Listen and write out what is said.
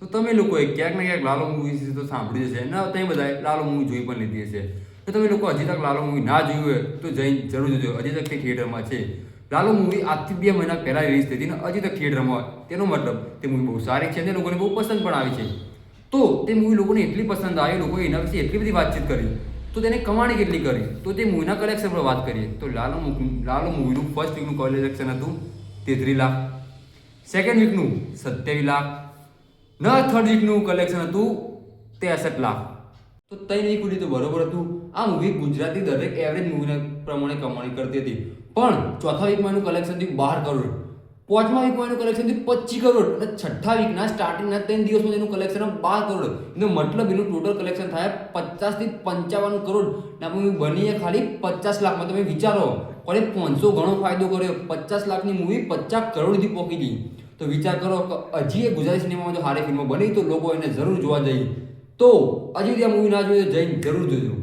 તો તમે લોકોએ ક્યાંક ને ક્યાંક લાલો મૂવી વિશે તો સાંભળ્યું છે ને તમે બધાએ લાલો મૂવી જોઈ પણ લીધી હશે. તો તમે લોકો હજી તક લાલો મૂવી ના જોયું હોય તો જઈને જરૂર જોજો. હજી તક તે થિયેટરમાં છે. લાલો મૂવી આજથી 2 મહિના પહેલાં રિલીઝ થઈ હતી ને હજી તક થિયેટરમાં હોય. તેનો મતલબ તે મૂવી બહુ સારી છે અને લોકોને બહુ પસંદ પણ આવી છે. તો તે મૂવી લોકોને એટલી પસંદ આવી, લોકોએ એના વિશે એટલી બધી વાતચીત કરી, તો તેને કમાણી કેટલી કરી, તો તે મૂવીના કલેક્શન પર વાત કરીએ તો લાલો મૂવીનું ફર્સ્ટ વીકનું કલેક્શન હતું 33 લાખ, સેકન્ડ વીકનું 27 લાખ, થર્ડ વીકનું કલેક્શન હતું 63 લાખ. તો 3 વીક સુધી તો બરોબર હતું. આ મૂવી ગુજરાતી દરેક એવરેજ મૂવીના પ્રમાણે કમાણી કરતી હતી. પણ ચોથા વીકમાં એનું કલેક્શન થયું 12 કરોડ, પાંચમા વીકમાં એનું કલેક્શન થયું 25 કરોડ અને છઠ્ઠા વીકના સ્ટાર્ટિંગના 3 દિવસમાં એનું કલેક્શન 12 કરોડ. એનો મતલબ એનું ટોટલ કલેક્શન થાય 50 થી 55 કરોડ. ના મૂવી બની ખાલી 50 લાખમાં. તમે વિચારો, કોણે 500 ગણો ફાયદો કર્યો. 50 લાખની મૂવી 50 કરોડ સુધી પહોંચી ગઈ. તો વિચાર કરો કે હજી એ ગુજરાતી સિનેમામાં જો સારી ફિલ્મો બની તો લોકો એને જરૂર જોવા જાય. તો હજી સુધી આ મૂવી ના જોઈએ જઈને જરૂર જોજો.